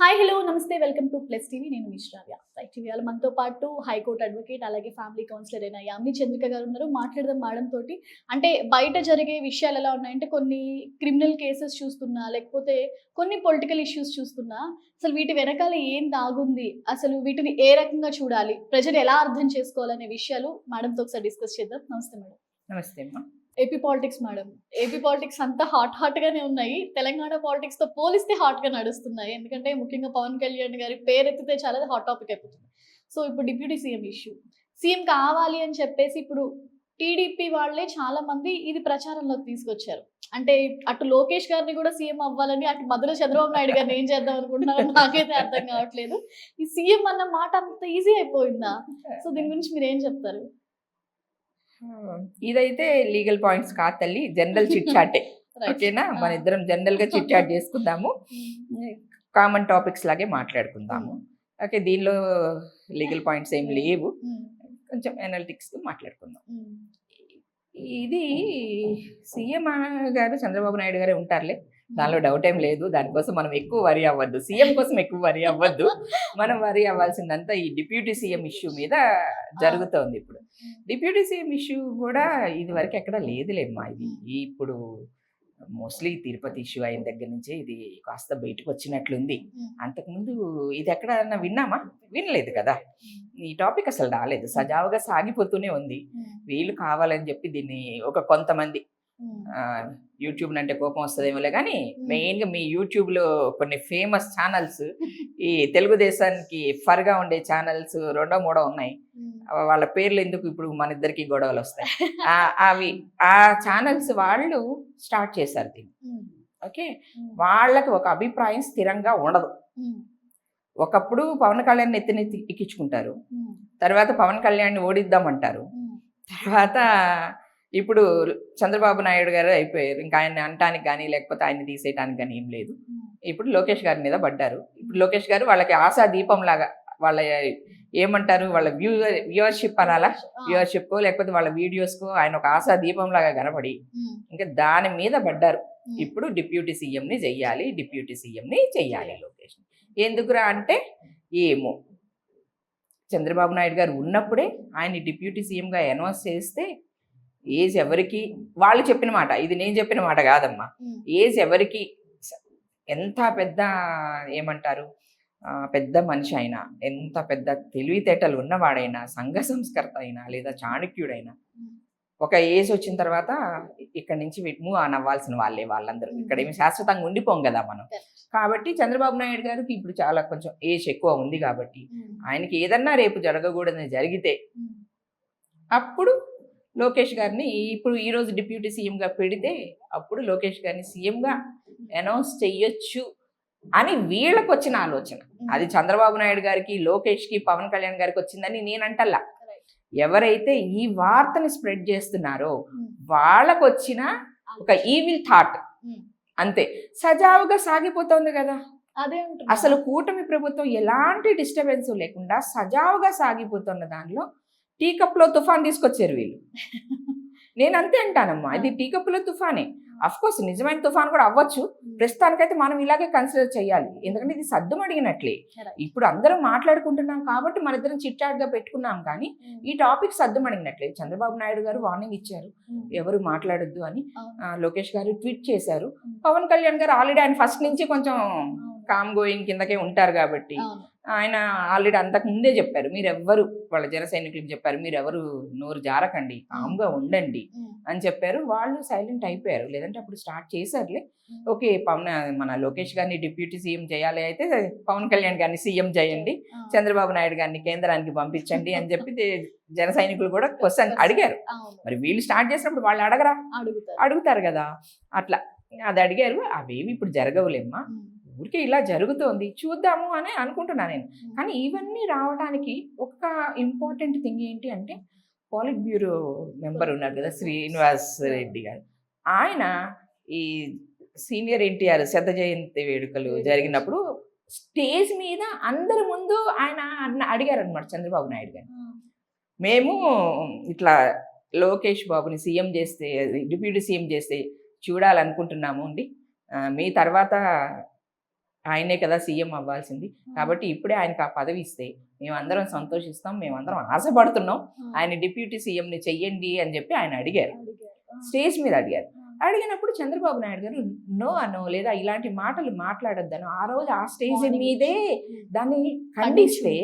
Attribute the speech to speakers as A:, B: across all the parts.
A: Hi hello నమస్తే welcome to plus TV. నేను మీ శ్రావ్య. Right TV వాళ్ళ మనతో పాటు హైకోర్టు అడ్వకేట్ అలాగే ఫ్యామిలీ కౌన్సిలర్ అయిన యామిని చంద్రిక గారు ఉన్నారు. మాట్లాడదాం మేడం తోటి. అంటే బయట జరిగే విషయాలు ఎలా ఉన్నాయంటే కొన్ని క్రిమినల్ కేసెస్ చూస్తున్నా, లేకపోతే కొన్ని పొలిటికల్ ఇష్యూస్ చూస్తున్నా, అసలు వీటి వెనకాల ఏం దాగుంది, అసలు వీటిని ఏ రకంగా చూడాలి, ప్రజలు ఎలా అర్థం చేసుకోవాలనే విషయాలు మేడంతో ఒకసారి డిస్కస్ చేద్దాం. నమస్తే మేడం.
B: నమస్తే అమ్మా.
A: AP politics madam. AP politics అంతా హాట్ గానే ఉన్నాయి. తెలంగాణ పాలిటిక్స్ తో పోలిస్తే హాట్ గా నడుస్తున్నాయి. ఎందుకంటే ముఖ్యంగా పవన్ కళ్యాణ్ గారి పేరెత్తితే చాలా హాట్ టాపిక్ అయిపోతుంది. సో ఇప్పుడు డిప్యూటీ సీఎం ఇష్యూ, సీఎం కావాలి అని చెప్పేసి ఇప్పుడు టీడీపీ వాళ్ళే చాలా మంది ఇది ప్రచారంలోకి తీసుకొచ్చారు. అంటే అటు లోకేష్ గారిని కూడా సీఎం అవ్వాలని, అటు మధ్యలో చంద్రబాబు నాయుడు గారిని ఏం చేద్దాం అనుకుంటున్నారో నాకైతే అర్థం కావట్లేదు. ఈ సీఎం అన్న మాట అంత ఈజీ అయిపోయిందా? సో దీని గురించి మీరు ఏం చెప్తారు?
B: ఇదైతే లీగల్ పాయింట్స్ కాదు తల్లి, జనరల్ చిట్ చాటే. ఓకేనా, మన ఇద్దరం జనరల్ గా చిట్ చాట్ చేసుకుందాము, కామన్ టాపిక్స్ లాగే మాట్లాడుకుందాము. ఓకే, దీనిలో లీగల్ పాయింట్స్ ఏం లేవు, కొంచెం అనలిటిక్స్ మాట్లాడుకుందాం. ఇది సీఎం గారు చంద్రబాబు నాయుడు గారే ఉంటారులే, దానిలో డౌట్ ఏం లేదు. దానికోసం మనం ఎక్కువ వరి అవ్వద్దు, సీఎం కోసం ఎక్కువ వరి అవ్వద్దు. మనం వరి అవ్వాల్సిందంతా ఈ డిప్యూటీ సీఎం ఇష్యూ మీద జరుగుతోంది. ఇప్పుడు డిప్యూటీ సీఎం ఇష్యూ కూడా ఇది వరకు ఎక్కడ లేదులేమ్మా. ఇది ఇప్పుడు మోస్ట్లీ తిరుపతి ఇష్యూ అయిన దగ్గర నుంచి ఇది కాస్త బయటకు వచ్చినట్లుంది. అంతకుముందు ఇది ఎక్కడన్నా విన్నామా? వినలేదు కదా. ఈ టాపిక్ అసలు రాలేదు, సజావుగా సాగిపోతూనే ఉంది. వీళ్ళు కావాలని చెప్పి దీన్ని కొంతమంది యూట్యూబ్ అంటే కోపం వస్తుందేమోలే కానీ, మెయిన్గా మీ యూట్యూబ్లో కొన్ని ఫేమస్ ఛానల్స్, ఈ తెలుగుదేశానికి ఫర్గా ఉండే ఛానల్స్ రెండో మూడో ఉన్నాయి. వాళ్ళ పేర్లు ఎందుకు ఇప్పుడు మన ఇద్దరికి గొడవలు వస్తాయి. అవి ఆ ఛానల్స్ వాళ్ళు స్టార్ట్ చేశారు దీన్ని. ఓకే, వాళ్ళకి ఒక అభిప్రాయం స్థిరంగా ఉండదు. ఒకప్పుడు పవన్ కళ్యాణ్ ఎత్తినెత్తి ఎక్కించుకుంటారు, తర్వాత పవన్ కళ్యాణ్ని ఓడిద్దామంటారు, తర్వాత ఇప్పుడు చంద్రబాబు నాయుడు గారు అయిపోయారు, ఇంకా ఆయన అనటానికి కానీ లేకపోతే ఆయన్ని తీసేయటానికి కానీ ఏం లేదు. ఇప్పుడు లోకేష్ గారి మీద పడ్డారు. ఇప్పుడు లోకేష్ గారు వాళ్ళకి ఆశా దీపం లాగా, వాళ్ళ ఏమంటారు, వాళ్ళ వ్యూవర్షిప్ అనాలా, వ్యూవర్షిప్ లేకపోతే వాళ్ళ వీడియోస్కు ఆయన ఒక ఆశా దీపం లాగా కనబడి ఇంకా దాని మీద పడ్డారు. ఇప్పుడు డిప్యూటీ సీఎంని చెయ్యాలి, డిప్యూటీ సీఎంని చెయ్యాలి లోకేష్. ఎందుకురా అంటే, ఏమో చంద్రబాబు నాయుడు గారు ఉన్నప్పుడే ఆయన్ని డిప్యూటీ సీఎంగా అనౌన్స్ చేస్తే ఏజ్ ఎవరికి, వాళ్ళు చెప్పిన మాట, ఇది నేను చెప్పిన మాట కాదమ్మా, ఏజ్ ఎవరికి, ఎంత పెద్ద ఏమంటారు పెద్ద మనిషి అయినా, ఎంత పెద్ద తెలివితేటలు ఉన్నవాడైనా, సంఘ సంస్కర్త అయినా లేదా చాణక్యుడైనా, ఒక ఏజ్ వచ్చిన తర్వాత ఇక్కడి నుంచి మూవ్ ఆన్ అవ్వాల్సిన వాళ్ళందరూ. ఇక్కడ ఏమి శాశ్వతంగా ఉండిపోం కదా మనం. కాబట్టి చంద్రబాబు నాయుడు గారికి ఇప్పుడు చాలా కొంచెం ఏజ్ ఎక్కువ ఉంది కాబట్టి ఆయనకి ఏదన్నా రేపు జరగకూడదని జరిగితే అప్పుడు లోకేష్ గారిని ఇప్పుడు ఈరోజు డిప్యూటీ సీఎంగా పెడితే అప్పుడు లోకేష్ గారిని సీఎంగా అనౌన్స్ చెయ్యొచ్చు అని వీళ్ళకి వచ్చిన ఆలోచన. అది చంద్రబాబు నాయుడు గారికి, లోకేష్కి, పవన్ కళ్యాణ్ గారికి వచ్చిందని నేనంటల్లా. ఎవరైతే ఈ వార్తని స్ప్రెడ్ చేస్తున్నారో వాళ్ళకు వచ్చిన ఒక ఈవిల్ థాట్ అంతే. సజావుగా సాగిపోతుంది కదా.
A: అదే
B: అసలు కూటమి ప్రభుత్వం ఎలాంటి డిస్టర్బెన్స్ లేకుండా సజావుగా సాగిపోతున్న దానిలో టీ కప్లో తుఫాన్ తీసుకొచ్చారు వీళ్ళు. నేను అంతే అంటానమ్మా, ఇది టీ కప్లో తుఫానే. అఫ్ కోర్స్ నిజమైన తుఫాన్ కూడా అవ్వచ్చు, ప్రస్తుతానికైతే మనం ఇలాగే కన్సిడర్ చేయాలి. ఎందుకంటే ఇది సద్దుమడిగినట్లే. ఇప్పుడు అందరం మాట్లాడుకుంటున్నాం కాబట్టి మన ఇద్దరం చిట్ చాట్ గా పెట్టుకున్నాం, కానీ ఈ టాపిక్ సద్దుమడిగినట్లే. చంద్రబాబు నాయుడు గారు వార్నింగ్ ఇచ్చారు, ఎవరు మాట్లాడొద్దు అని. లోకేష్ గారు ట్వీట్ చేశారు. పవన్ కళ్యాణ్ గారు ఆల్రెడీ ఆయన ఫస్ట్ నుంచి కొంచెం కామ్ గోయింగ్ కిందకే ఉంటారు కాబట్టి ఆయన ఆల్రెడీ అంతకు ముందే చెప్పారు, మీరెవ్వరు వాళ్ళ జన సైనికులకు చెప్పారు, మీరెవరు నోరు జారకండి, కామ్గా ఉండండి అని చెప్పారు. వాళ్ళు సైలెంట్ అయిపోయారు. లేదంటే అప్పుడు స్టార్ట్ చేశారులే. ఓకే, మన లోకేష్ గారిని డిప్యూటీ సీఎం చేయాలి, అయితే పవన్ కళ్యాణ్ గారిని సీఎం చేయండి, చంద్రబాబు నాయుడు గారిని కేంద్రానికి పంపించండి అని చెప్పి జన సైనికులు కూడా క్వశ్చన్ అడిగారు. మరి వీళ్ళు స్టార్ట్ చేసినప్పుడు వాళ్ళు అడుగుతారు కదా, అట్లా అది అడిగారు. అవేవి ఇప్పుడు జరగవులేమ్మా, ఊరికే ఇలా జరుగుతోంది చూద్దాము అని అనుకుంటున్నాను నేను. కానీ ఇవన్నీ రావడానికి ఒక ఇంపార్టెంట్ థింగ్ ఏంటి అంటే, పాలిట్ బ్యూరో మెంబర్ ఉన్నారు కదా శ్రీనివాస్ రెడ్డి గారు, ఆయన ఈ సీనియర్ ఎన్టీఆర్ శత జయంతి వేడుకలు జరిగినప్పుడు స్టేజ్ మీద అందరి ముందు ఆయన అడిగారు అనమాట చంద్రబాబు నాయుడు గారు, మేము ఇట్లా లోకేష్ బాబుని సీఎం చేస్తే, డిప్యూటీ సీఎం చేస్తే చూడాలనుకుంటున్నాము అండి, మీ తర్వాత ఆయనే కదా సీఎం అవ్వాల్సింది, కాబట్టి ఇప్పుడే ఆయనకు ఆ పదవి ఇస్తే మేమందరం సంతోషిస్తాం, మేమందరం ఆశపడుతున్నాం, ఆయన డిప్యూటీ సీఎంని చెయ్యండి అని చెప్పి ఆయన అడిగారు, స్టేజ్ మీద అడిగారు. అడిగినప్పుడు చంద్రబాబు నాయుడు గారు నో అనో లేదా ఇలాంటి మాటలు మాట్లాడొద్దను ఆ రోజు ఆ స్టేజ్ మీదే దాన్ని ఖండిస్తే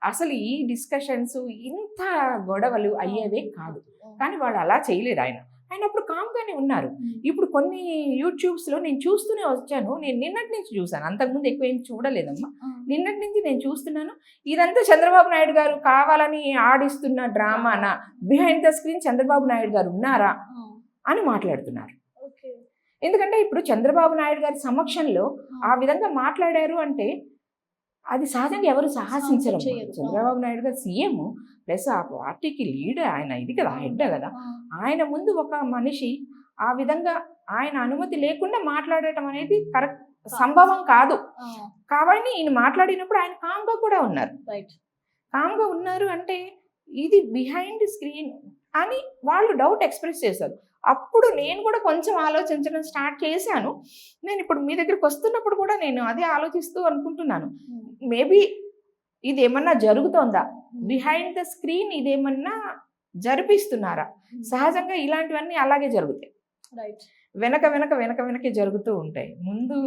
B: అసలు ఈ డిస్కషన్స్ ఇంత గొడవలు అయ్యేవే కాదు. కానీ వాళ్ళు అలా చేయలేదు. ఆయన అప్పుడు కామ్గానే ఉన్నారు. ఇప్పుడు కొన్ని యూట్యూబ్స్లో నేను చూస్తూనే వచ్చాను, నేను నిన్నటి నుంచి చూసాను, అంతకుముందు ఎక్కువ ఏం చూడలేదమ్మా, నిన్నటి నుంచి నేను చూస్తున్నాను. ఇదంతా చంద్రబాబు నాయుడు గారు కావాలని ఆడిస్తున్న డ్రామానా, behind the screen Chandrababu Naidu గారు ఉన్నారా అని మాట్లాడుతున్నారు. ఎందుకంటే ఇప్పుడు చంద్రబాబు నాయుడు గారి సమక్షంలో ఆ విధంగా మాట్లాడారు అంటే అది సహజంగా ఎవరు సాహసించరు. చంద్రబాబు నాయుడు గారు సీఎం ప్లస్ ఆ పార్టీకి లీడర్, ఆయన ఇది కదా, హెడ్ కదా, ఆయన ముందు ఒక మనిషి ఆ విధంగా ఆయన అనుమతి లేకుండా మాట్లాడటం అనేది కరెక్ట్ సంభవం కాదు. కాబట్టి ఈయన మాట్లాడినప్పుడు ఆయన కామ్గా కూడా ఉన్నారు. కామ్గా ఉన్నారు అంటే ఇది బిహైండ్ స్క్రీన్ అని వాళ్ళు డౌట్ ఎక్స్ప్రెస్ చేశారు. అప్పుడు నేను కూడా కొంచెం ఆలోచించడం స్టార్ట్ చేశాను. నేను ఇప్పుడు మీ దగ్గరికి వస్తున్నప్పుడు కూడా నేను అదే ఆలోచిస్తూ అనుకుంటున్నాను, మేబీ ఇది ఏమన్నా జరుగుతోందా, బిహైండ్ ద స్క్రీన్ ఇదేమన్నా జరిపిస్తున్నారా? సహజంగా ఇలాంటివన్నీ అలాగే జరుగుతాయి, వెనక వెనక వెనక వెనకే జరుగుతూ ఉంటాయి. ముందు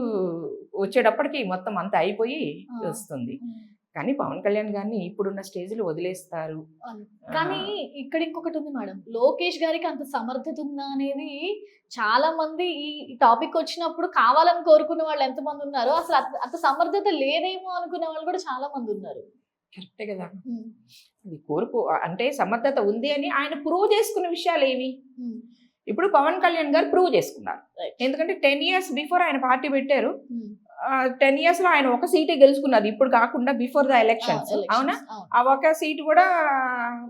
B: వచ్చేటప్పటికి మొత్తం అంతా అయిపోయి వస్తుంది. కానీ పవన్ కళ్యాణ్ గారిని ఇప్పుడున్న స్టేజ్లో వదిలేస్తారు.
A: కానీ ఇక్కడ ఇంకొకటి ఉంది మేడం, లోకేష్ గారికి అంత సమర్థత ఉందా అనేది చాలా మంది ఈ టాపిక్ వచ్చినప్పుడు కావాలని కోరుకునే వాళ్ళు ఎంతమంది ఉన్నారు, అసలు అంత సమర్థత లేదేమో అనుకునే వాళ్ళు కూడా చాలా మంది ఉన్నారు.
B: కరెక్టే కదా, అది అంటే సమర్థత ఉంది అని ఆయన ప్రూవ్ చేసుకున్న విషయాలు ఏవి? ఇప్పుడు పవన్ కళ్యాణ్ గారు ప్రూవ్ చేసుకున్నారు. ఎందుకంటే 10 years బిఫోర్ ఆయన పార్టీ పెట్టారు, 10 years లో ఆయన ఒక సీటే గెలుచుకున్నారు, ఇప్పుడు కాకుండా బిఫోర్ ద ఎలక్షన్స్. అవునా? ఆ ఒక సీటు కూడా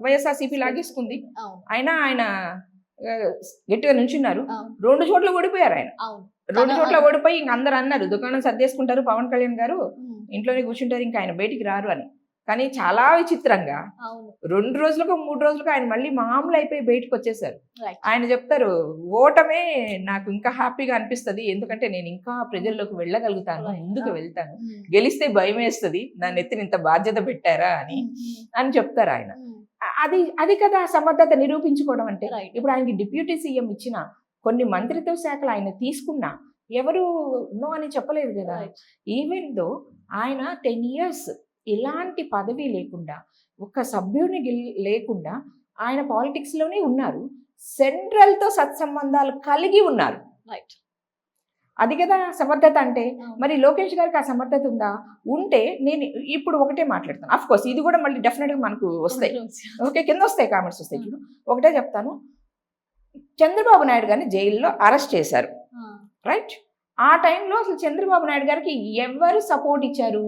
B: వైఎస్ఆర్సీపీ లాగేసుకుంది. అయినా ఆయన గట్టిగా నుంచున్నారు. 2 చోట్ల ఓడిపోయారు ఆయన. 2 చోట్ల ఓడిపోయి ఇంక అందరు అన్నారు దుకాణం సర్దేసుకుంటారు, పవన్ కళ్యాణ్ గారు ఇంట్లోనే కూర్చుంటారు, ఇంకా ఆయన బయటికి రారు అని. కానీ చాలా విచిత్రంగా 2 రోజులకు 3 రోజులకు ఆయన మళ్ళీ మామూలు అయిపోయి బయటకు వచ్చేసారు. ఆయన చెప్తారు, ఓటమే నాకు ఇంకా హ్యాపీగా అనిపిస్తుంది, ఎందుకంటే నేను ఇంకా ప్రజల్లోకి వెళ్ళగలుగుతాను, ముందుకు వెళ్తాను, గెలిస్తే భయం వేస్తుంది, నన్ను ఎత్తిన ఇంత బాధ్యత పెట్టారా అని చెప్తారు ఆయన. అది కదా సమర్థత నిరూపించుకోవడం అంటే. ఇప్పుడు ఆయనకి డిప్యూటీ సీఎం ఇచ్చిన కొన్ని మంత్రిత్వ శాఖలు ఆయన తీసుకున్నా ఎవరు నో అని చెప్పలేదు కదా. ఈవెన్ దో ఆయన 10 years ఎలాంటి పదవి లేకుండా, ఒక్క సభ్యుని లేకుండా ఆయన పాలిటిక్స్లోనే ఉన్నారు, సెంట్రల్తో సత్సంబంధాలు కలిగి ఉన్నారు. అది కదా సమర్థత అంటే. మరి లోకేష్ గారికి ఆ సమర్థత ఉందా? ఉంటే నేను ఇప్పుడు ఒకటే మాట్లాడతాను. అఫ్ కోర్స్ ఇది కూడా మళ్ళీ డెఫినెట్గా మనకు వస్తాయి, ఓకే, కింద వస్తాయి, కామెంట్స్ వస్తాయి. చూడు, ఒకటే చెప్తాను, చంద్రబాబు నాయుడు గారిని జైల్లో అరెస్ట్ చేశారు, రైట్? ఆ టైంలో అసలు చంద్రబాబు నాయుడు గారికి ఎవరు సపోర్ట్ ఇచ్చారు?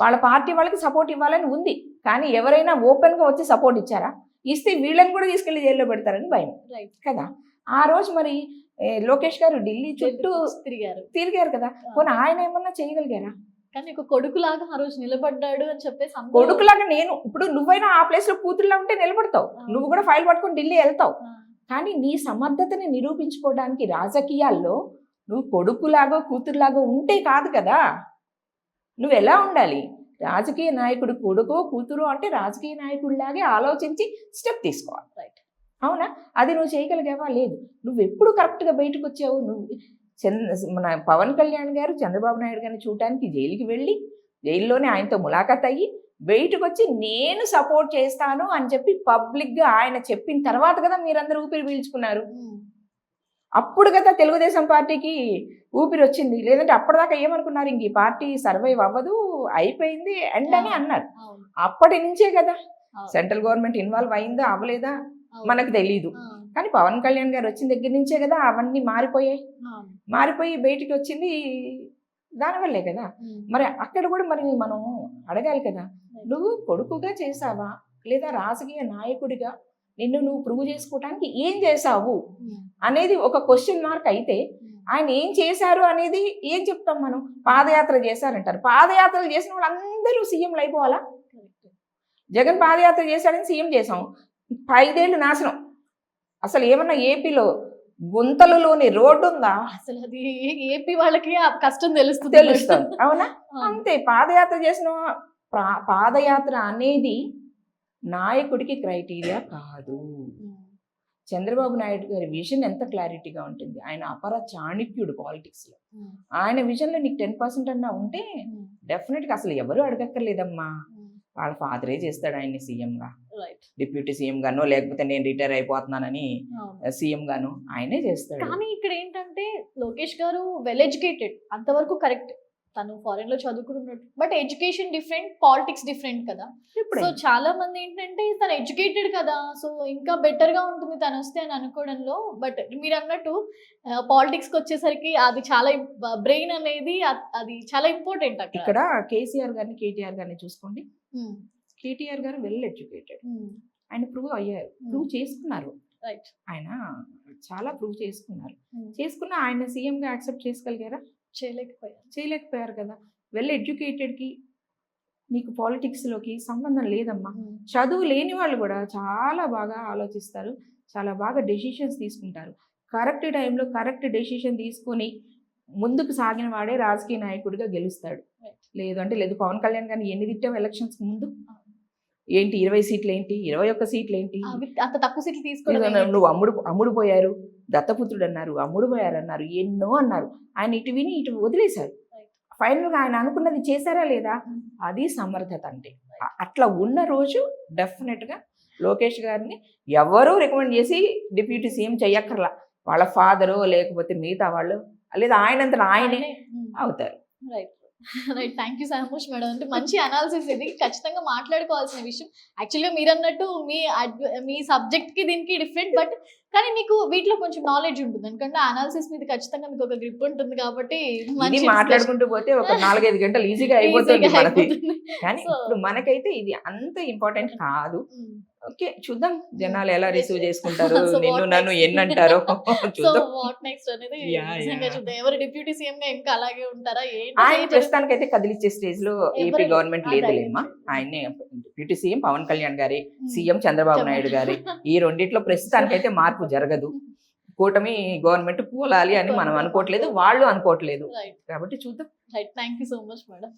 B: వాళ్ళ పార్టీ వాళ్ళకి సపోర్ట్ ఇవ్వాలని ఉంది, కానీ ఎవరైనా ఓపెన్గా వచ్చి సపోర్ట్ ఇచ్చారా? ఇస్తే వీళ్ళని కూడా తీసుకెళ్లి జైల్లో పెడతారని భయం కదా. ఆ రోజు మరి లోకేష్ గారు ఢిల్లీ చుట్టూ తిరిగారు కదా, పోనీ ఆయన ఏమన్నా చేయగలిగారా?
A: కానీ ఒక కొడుకులాగా ఆ రోజు నిలబడ్డాడు అని చెప్పేసి,
B: కొడుకులాగా నేను ఇప్పుడు నువ్వైనా ఆ ప్లేస్ లో కూతురులా ఉంటే నిలబడతావు, నువ్వు కూడా ఫైల్ పట్టుకొని ఢిల్లీ వెళ్తావు. కానీ నీ సమర్థతని నిరూపించుకోవడానికి రాజకీయాల్లో నువ్వు కొడుకులాగో కూతురులాగో ఉంటే కాదు కదా. నువ్వు ఎలా ఉండాలి? రాజకీయ నాయకుడు కొడుకో కూతురు అంటే రాజకీయ నాయకుడిలాగే ఆలోచించి స్టెప్ తీసుకోవాలి, రైట్? అవునా? అది నువ్వు చేయగలిగావా? లేదు. నువ్వు ఎప్పుడు కరెక్ట్గా బయటకు వచ్చావు? మన పవన్ కళ్యాణ్ గారు చంద్రబాబు నాయుడు గారిని చూడటానికి జైలుకి వెళ్ళి జైల్లోనే ఆయనతో ములాఖాత్ అయ్యి బయటకు వచ్చి నేను సపోర్ట్ చేస్తాను అని చెప్పి పబ్లిక్గా ఆయన చెప్పిన తర్వాత కదా మీరందరూ ఊపిరి పీల్చుకున్నారు. అప్పుడు కదా తెలుగుదేశం పార్టీకి ఊపిరి వచ్చింది. లేదంటే అప్పటిదాకా ఏమనుకున్నారు, ఇంక ఈ పార్టీ సర్వైవ్ అవ్వదు, అయిపోయింది ఎండ్ అని అన్నారు. అప్పటి నుంచే కదా సెంట్రల్ గవర్నమెంట్ ఇన్వాల్వ్ అయిందా అవ్వలేదా మనకు తెలీదు. కానీ పవన్ కళ్యాణ్ గారు వచ్చిన దగ్గర నుంచే కదా అవన్నీ మారిపోయి బయటికి వచ్చింది దానివల్లే కదా. మరి అక్కడ కూడా మరి మనం అడగాలి కదా, నువ్వు కొడుకుగా చేసావా లేదా రాజకీయ నాయకుడిగా నిన్ను నువ్వు ప్రూవ్ చేసుకోవడానికి ఏం చేసావు అనేది ఒక క్వశ్చన్ మార్క్ అయితే, ఆయన ఏం చేశారు అనేది ఏం చెప్తాం మనం? పాదయాత్ర చేశారంటారు. పాదయాత్రలు చేసిన వాళ్ళందరూ సీఎంలు అయిపోవాలా? జగన్ పాదయాత్ర చేశాడని సీఎం చేసాం, 5 ఏళ్ళు నాశనం. అసలు ఏమన్నా ఏపీలో గుంతలలోని రోడ్డు ఉందా
A: అసలు అది ఏపీ వాళ్ళకి ఆ కష్టం తెలుస్తుంది.
B: తెలుస్తుంది అవునా
A: అవును.
B: అంతే. పాదయాత్ర చేసిన పాదయాత్ర అనేది నాయకుడికి క్రైటీరియా కాదు. చంద్రబాబు నాయుడు గారి విజన్ ఎంత క్లారిటీగా ఉంటుంది. ఆయన అపర చాణక్యుడు పాలిటిక్స్ లో. ఆయన విజన్ లో నీకు 10% అన్నా ఉంటే డెఫినెట్ గా అసలు ఎవరు అడగక్కర్లేదమ్మా. వాళ్ళ ఫాదరే చేస్తాడు ఆయన్ని సీఎం గా,
A: రైట్.
B: డిప్యూటీ సీఎం గానో లేకపోతే నేను రిటైర్ అయిపోతున్నానని సీఎం గాను ఆయనే చేస్తాడు.
A: కానీ ఇక్కడ ఏంటంటే లోకేష్ గారు వెల్ ఎడ్యుకేటెడ్, అంతవరకు కరెక్ట్. తను ఫారెన్ లో చదువుకున్నట్టు, but education different, politics different కదా. సో చాలా మంది ఏంటంటే తను ఎడ్యుకేటెడ్ కదా, సో ఇంకా బెటర్ గా ఉంటుంది తను వస్తే అని అనుకోవడంలో. బట్ మీరు అన్నట్టు పాలిటిక్స్ కి వచ్చేసరికి అది చాలా బ్రెయిన్ అనేది అది చాలా ఇంపార్టెంట్ అక్కడ.
B: ఇక్కడ కేసీఆర్ గారిని కేటీఆర్ గారిని చూసుకోండి. కేటీఆర్ గారు వెల్ ఎడ్యుకేటెడ్, ఆయన ప్రూవ్ అయ్యారు, ప్రూవ్ చేసుకున్నారు.
A: రైట్.
B: ఆయన చాలా ప్రూవ్ చేసుకున్న ఆయన సీఎం గా యాక్సెప్ట్ చేసుకోగలిగారా? చేయలేకపోయారు కదా. వెల్ ఎడ్యుకేటెడ్ కి నీకు పాలిటిక్స్ లోకి సంబంధం లేదమ్మా. చదువు లేని వాళ్ళు కూడా చాలా బాగా ఆలోచిస్తారు, చాలా బాగా డెసిషన్స్ తీసుకుంటారు. కరెక్ట్ టైంలో కరెక్ట్ డెసిషన్ తీసుకొని ముందుకు సాగిన వాడే రాజకీయ నాయకుడిగా గెలుస్తాడు. లేదు. పవన్ కళ్యాణ్ గారిని ఎన్ని తిట్టావు ఎలక్షన్స్ ముందు? ఏంటి 20 సీట్లు ఏంటి, 21 సీట్లు ఏంటి,
A: అంత తక్కువ సీట్లు తీసుకోవడం,
B: నువ్వు అమ్ముడు పోయారు, దత్తపుత్రుడు అన్నారు, అమ్ముడు పోయారు అన్నారు, ఎన్నో అన్నారు. ఆయన ఇటు విని ఇటు వదిలేశారు. ఫైనల్గా ఆయన అనుకున్నది చేశారా లేదా? అది సమర్థత అంటే. అట్లా ఉన్న రోజు డెఫినెట్గా లోకేష్ గారిని ఎవరూ రికమెండ్ చేసి డిప్యూటీ సీఎం చెయ్యక్కర్లా. వాళ్ళ ఫాదరు లేకపోతే మిగతా వాళ్ళు, లేదా ఆయనంతా ఆయనే అవుతారు.
A: Right. Thank you so much madam. అంటే మంచి అనాలిసిస్ ఇది, ఖచ్చితంగా మాట్లాడుకోవాల్సిన విషయం. యాక్చువల్గా మీరు అన్నట్టు మీ సబ్జెక్ట్ కి దీనికి డిఫరెంట్, బట్ కానీ మీకు వీటిలో కొంచెం నాలెడ్జ్ ఉంటుంది, ఎందుకంటే అనాలిసిస్ మీద ఖచ్చితంగా మీకు ఒక గ్రిప్ ఉంటుంది కాబట్టి
B: మాట్లాడుకుంటూ పోతే ఒక 4-5 గంటలు ఈజీగా అయిపోతుంది మనకి. కానీ ఇప్పుడు మనకైతే ఇది అంత ఇంపార్టెంట్ కాదు. ఓకే, చూద్దాం జనాలు ఎలా రిసీవ్ చేసుకుంటారు, నిన్ను నన్ను ఎన్నంటారో చూద్దాం.
A: ఎవరు డిప్యూటీ సీఎం గా ఇంకా అలాగే ఉంటారా?
B: ఆయన ప్రస్తుతానికైతే కదిలిచ్చే స్టేజ్ లో ఏపీ గవర్నమెంట్ లేదులేమ్మా. ఆయన్ని డిప్యూటీ సీఎం పవన్ కళ్యాణ్ గారి, సీఎం చంద్రబాబు నాయుడు గారి, ఈ రెండిట్లో ప్రస్తుతానికైతే మార్పు జరగదు. కూటమి గవర్నమెంట్ కూలాలి అని మనం అనుకోవట్లేదు, వాళ్ళు అనుకోవట్లేదు, కాబట్టి చూద్దాం.
A: Thank you so much madam.